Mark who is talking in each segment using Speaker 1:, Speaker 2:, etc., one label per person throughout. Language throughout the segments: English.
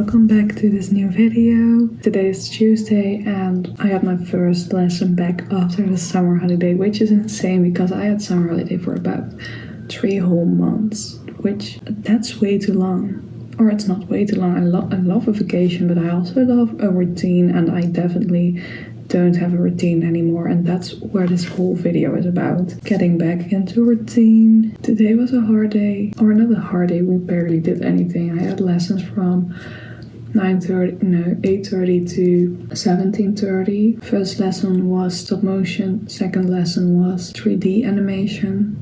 Speaker 1: welcome back to this new video. Today is Tuesday and I had my first lesson back after the summer holiday, which is insane because I had summer holiday for about 3 whole months, which that's way too long. Or it's not way too long. I love a vacation, but I also love a routine, and I definitely don't have a routine anymore, and that's where this whole video is about. Getting back into a routine. Today was a hard day, or not a hard day, we barely did anything. I had lessons from 8:30 to 17:30. First lesson was stop motion, second lesson was 3D animation.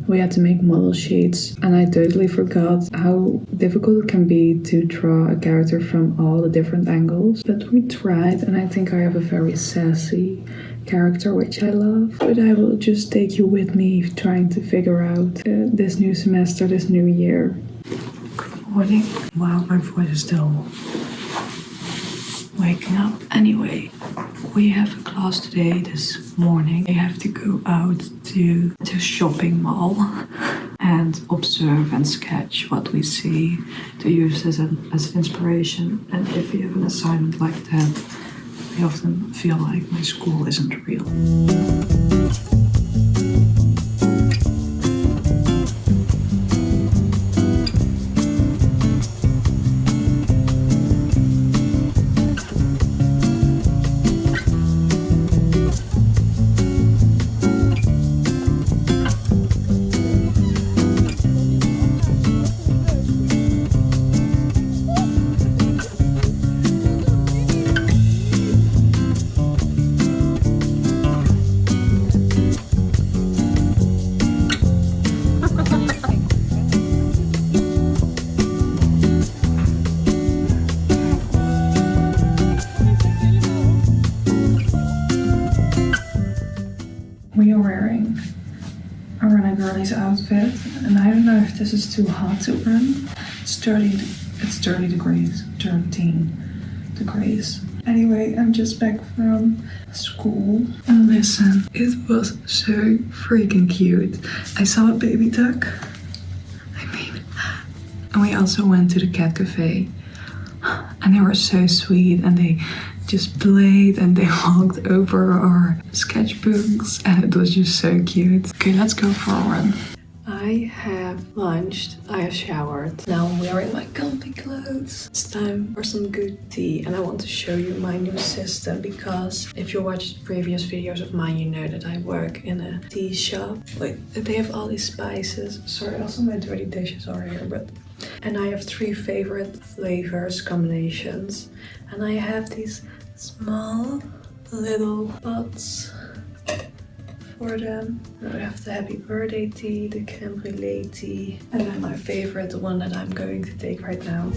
Speaker 1: We had to make model sheets, and I totally forgot how difficult it can be to draw a character from all the different angles. But we tried, and I think I have a very sassy character, which I love. But I will just take you with me trying to figure out this new semester, this new year. Good morning. Wow, my voice is still waking up. Anyway, we have a class today, this morning. We have to go out to the shopping mall and observe and sketch what we see to use this as inspiration. And if you have an assignment like that, I often feel like my school isn't real. We are wearing a Run a Girlie's outfit, and I don't know if this is too hot to run. It's 30 degrees, 13 degrees. Anyway, I'm just back from school, and listen, it was so freaking cute. I saw a baby duck, and we also went to the cat café, and they were so sweet, and they just played and they walked over our sketchbooks, and it was just so cute. Okay, let's go for a run. I have lunched, I have showered. Now I'm wearing my comfy clothes. It's time for some good tea, and I want to show you my new system because if you watched previous videos of mine, you know that I work in a tea shop. Wait, they have all these spices. Sorry, also my dirty dishes are here, but... And I have 3 favorite flavors, combinations. And I have these small little pots for them. I have the happy birthday tea, the crème brûlée tea, and then my favorite, the one that I'm going to take right now.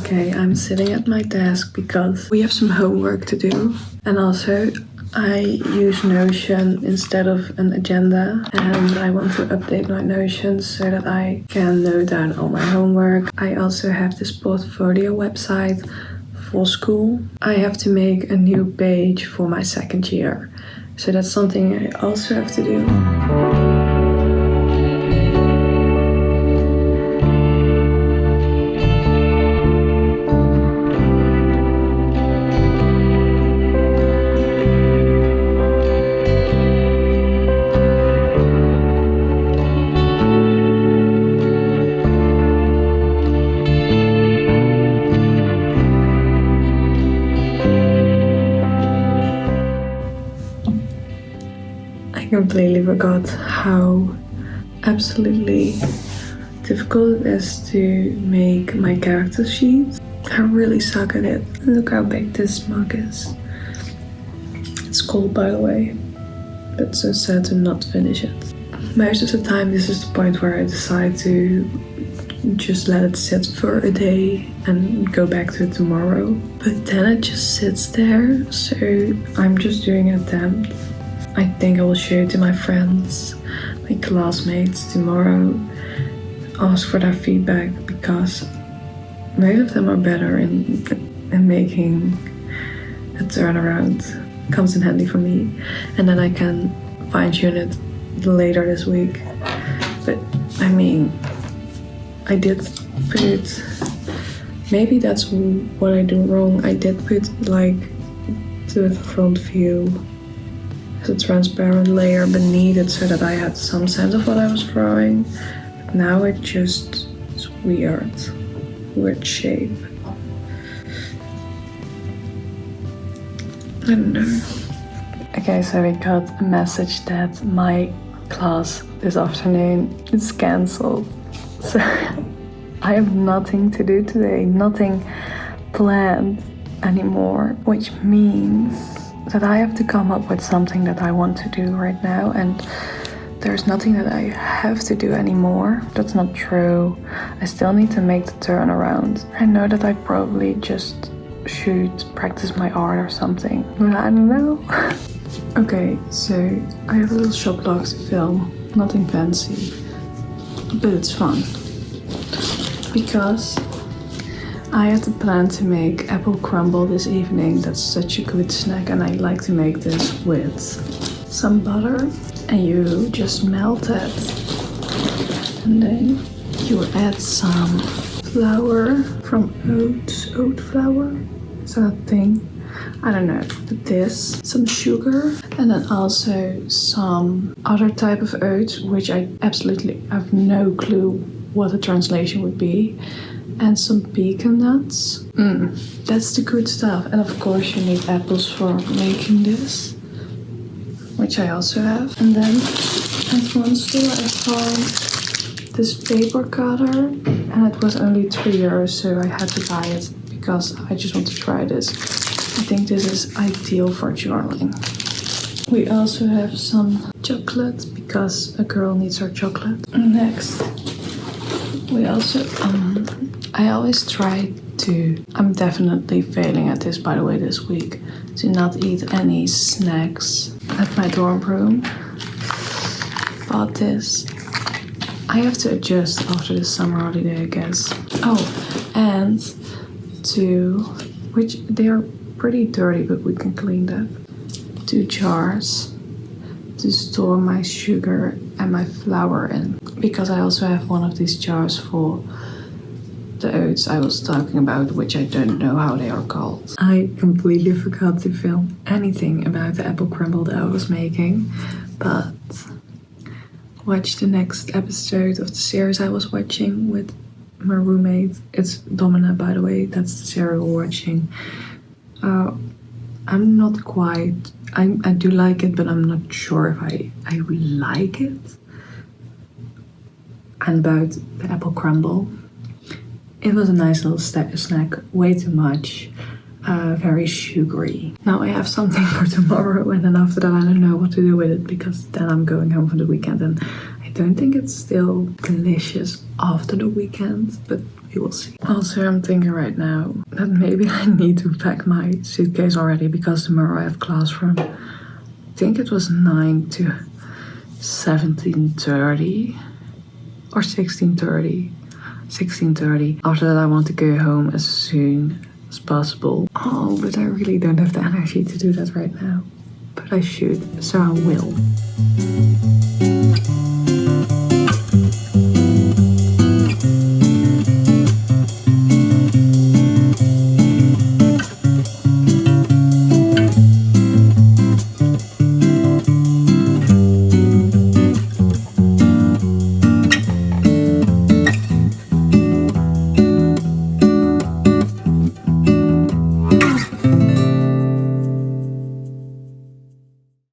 Speaker 1: Okay, I'm sitting at my desk because we have some homework to do, and also I use Notion instead of an agenda, and I want to update my Notion so that I can note down all my homework. I also have this portfolio website for school. I have to make a new page for my 2nd year, so that's something I also have to do. I completely forgot how absolutely difficult it is to make my character sheet. I really suck at it. Look how big this mug is. It's cold, by the way, but so sad to not finish it. Most of the time this is the point where I decide to just let it sit for a day and go back to it tomorrow. But then it just sits there, so I'm just doing an attempt. I think I will show it to my friends, my classmates tomorrow, ask for their feedback, because most of them are better in making a turnaround. Comes in handy for me, and then I can fine-tune it later this week. But I mean, I did put, maybe that's what I do wrong. I did put like the front view as a transparent layer beneath it so that I had some sense of what I was drawing. But now it just is weird shape. I don't know. Okay, so we got a message that my class this afternoon is cancelled. So I have nothing to do today, nothing planned anymore, which means that I have to come up with something that I want to do right now, and there's nothing that I have to do anymore. That's not true. I still need to make the turnaround. I know that I probably just should practice my art or something, but I don't know. Okay, so I have a little shop log to film. Nothing fancy, but it's fun. Because I had the plan to make apple crumble this evening. That's such a good snack, and I like to make this with some butter. And you just melt it. And then you add some flour from oat flour. Is that a thing? I don't know. But this, some sugar, and then also some other type of oats, which I absolutely have no clue what the translation would be, and some pecan nuts. That's the good stuff. And of course you need apples for making this, which I also have. And then at one store I found this paper cutter, and it was only €3, so I had to buy it because I just want to try this. I think this is ideal for journaling. We also have some chocolate because a girl needs her chocolate. Next, we also, I always try to, I'm definitely failing at this by the way this week, to not eat any snacks at my dorm room. But this, I have to adjust after the summer holiday, I guess. Oh, and which they are pretty dirty, but we can clean that. 2 jars to store my sugar and my flour in, because I also have one of these jars for the oats I was talking about, which I don't know how they are called. I completely forgot to film anything about the apple crumble that I was making, but watch the next episode of the series I was watching with my roommate. It's Domina, by the way. That's the series we're watching. I'm not quite, I do like it, but I'm not sure if I like it. And about the apple crumble, it was a nice little snack, way too much, very sugary. Now I have something for tomorrow, and then after that I don't know what to do with it, because then I'm going home for the weekend, and I don't think it's still delicious after the weekend, but we will see. Also, I'm thinking right now that maybe I need to pack my suitcase already, because tomorrow I have class from, I think it was 9 to 17:30 or 16:30. 16:30. After that I want to go home as soon as possible. Oh, but I really don't have the energy to do that right now. But I should, so I will.